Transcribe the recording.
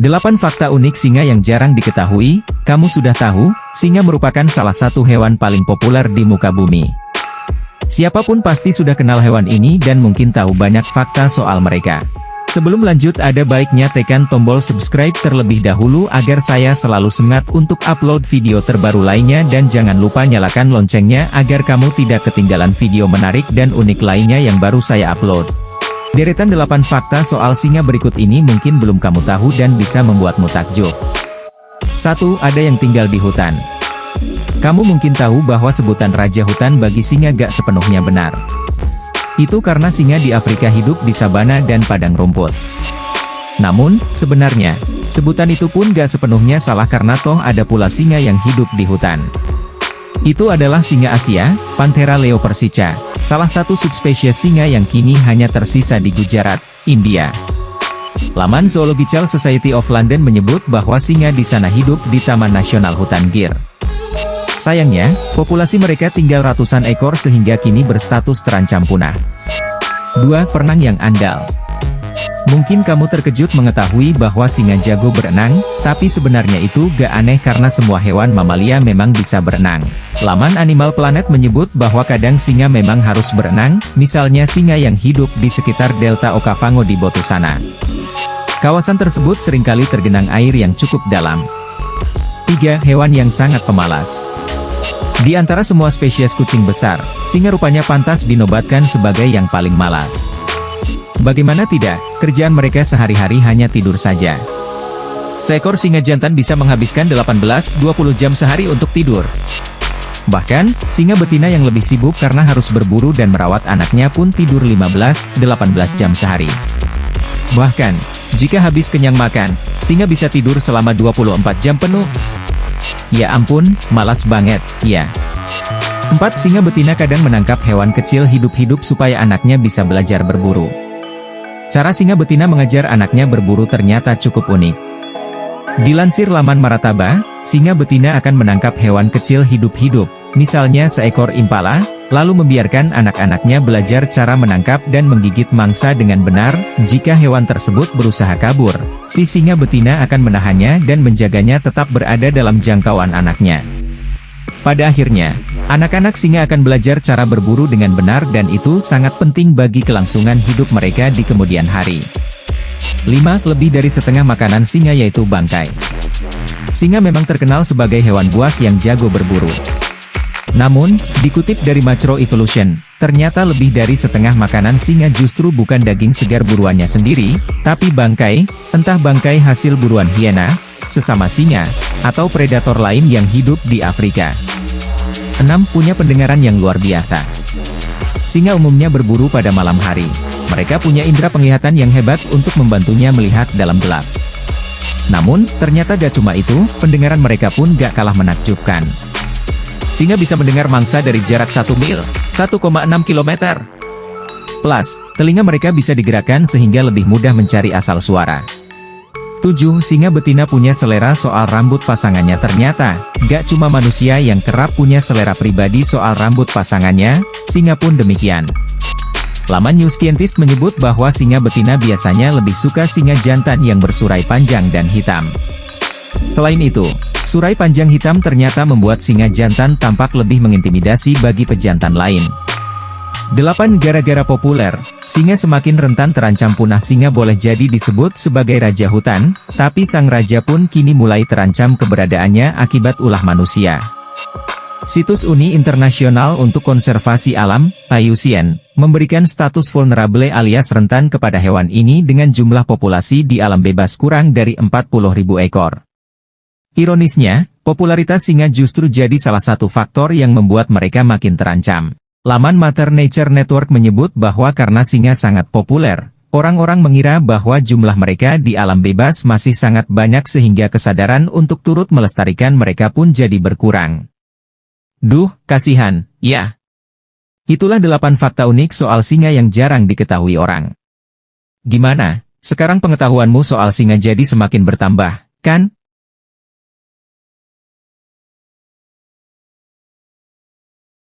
8 fakta unik singa yang jarang diketahui. Kamu sudah tahu, singa merupakan salah satu hewan paling populer di muka bumi. Siapapun pasti sudah kenal hewan ini dan mungkin tahu banyak fakta soal mereka. Sebelum lanjut, ada baiknya tekan tombol subscribe terlebih dahulu agar saya selalu semangat untuk upload video terbaru lainnya, dan jangan lupa nyalakan loncengnya agar kamu tidak ketinggalan video menarik dan unik lainnya yang baru saya upload. Deretan 8 fakta soal singa berikut ini mungkin belum kamu tahu dan bisa membuatmu takjub. 1. Ada yang tinggal di hutan. Kamu mungkin tahu bahwa sebutan raja hutan bagi singa gak sepenuhnya benar. Itu karena singa di Afrika hidup di sabana dan padang rumput. Namun, sebenarnya, sebutan itu pun gak sepenuhnya salah karena toh ada pula singa yang hidup di hutan. Itu adalah singa Asia, Panthera leopersica, salah satu subspesies singa yang kini hanya tersisa di Gujarat, India. Laman Zoological Society of London menyebut bahwa singa di sana hidup di Taman Nasional Hutan Gir. Sayangnya, populasi mereka tinggal ratusan ekor sehingga kini berstatus terancam punah. 2. Perenang yang andal. Mungkin kamu terkejut mengetahui bahwa singa jago berenang, tapi sebenarnya itu gak aneh karena semua hewan mamalia memang bisa berenang. Laman Animal Planet menyebut bahwa kadang singa memang harus berenang, misalnya singa yang hidup di sekitar Delta Okavango di Botswana. Kawasan tersebut seringkali tergenang air yang cukup dalam. 3. Hewan yang sangat pemalas. Di antara semua spesies kucing besar, singa rupanya pantas dinobatkan sebagai yang paling malas. Bagaimana tidak, kerjaan mereka sehari-hari hanya tidur saja. Seekor singa jantan bisa menghabiskan 18-20 jam sehari untuk tidur. Bahkan, singa betina yang lebih sibuk karena harus berburu dan merawat anaknya pun tidur 15-18 jam sehari. Bahkan, jika habis kenyang makan, singa bisa tidur selama 24 jam penuh. Ya ampun, malas banget, ya. 4. Singa betina kadang menangkap hewan kecil hidup-hidup supaya anaknya bisa belajar berburu. Cara singa betina mengajar anaknya berburu ternyata cukup unik. Dilansir laman Marataba, singa betina akan menangkap hewan kecil hidup-hidup, misalnya seekor impala, lalu membiarkan anak-anaknya belajar cara menangkap dan menggigit mangsa dengan benar. Jika hewan tersebut berusaha kabur, si singa betina akan menahannya dan menjaganya tetap berada dalam jangkauan anaknya. Pada akhirnya, anak-anak singa akan belajar cara berburu dengan benar dan itu sangat penting bagi kelangsungan hidup mereka di kemudian hari. 5. Lebih dari setengah makanan singa yaitu bangkai. Singa memang terkenal sebagai hewan buas yang jago berburu. Namun, dikutip dari Macroevolution, ternyata lebih dari setengah makanan singa justru bukan daging segar buruannya sendiri, tapi bangkai, entah bangkai hasil buruan hiena, sesama singa, atau predator lain yang hidup di Afrika. 6. Punya pendengaran yang luar biasa. Singa umumnya berburu pada malam hari. Mereka punya indera penglihatan yang hebat untuk membantunya melihat dalam gelap. Namun, ternyata gak cuma itu, pendengaran mereka pun gak kalah menakjubkan. Singa bisa mendengar mangsa dari jarak 1 mil, 1,6 km. Plus, telinga mereka bisa digerakkan sehingga lebih mudah mencari asal suara. 7. Singa betina punya selera soal rambut pasangannya. Ternyata, gak cuma manusia yang kerap punya selera pribadi soal rambut pasangannya, singa pun demikian. Laman New Scientist menyebut bahwa singa betina biasanya lebih suka singa jantan yang bersurai panjang dan hitam. Selain itu, surai panjang hitam ternyata membuat singa jantan tampak lebih mengintimidasi bagi pejantan lain. 8. Gara-gara populer, singa semakin rentan terancam punah. Singa boleh jadi disebut sebagai raja hutan, tapi sang raja pun kini mulai terancam keberadaannya akibat ulah manusia. Situs Uni Internasional untuk Konservasi Alam, IUCN, memberikan status vulnerable alias rentan kepada hewan ini dengan jumlah populasi di alam bebas kurang dari 40.000 ekor. Ironisnya, popularitas singa justru jadi salah satu faktor yang membuat mereka makin terancam. Laman Mother Nature Network menyebut bahwa karena singa sangat populer, orang-orang mengira bahwa jumlah mereka di alam bebas masih sangat banyak sehingga kesadaran untuk turut melestarikan mereka pun jadi berkurang. Duh, kasihan, ya. Itulah 8 fakta unik soal singa yang jarang diketahui orang. Gimana, sekarang pengetahuanmu soal singa jadi semakin bertambah, kan?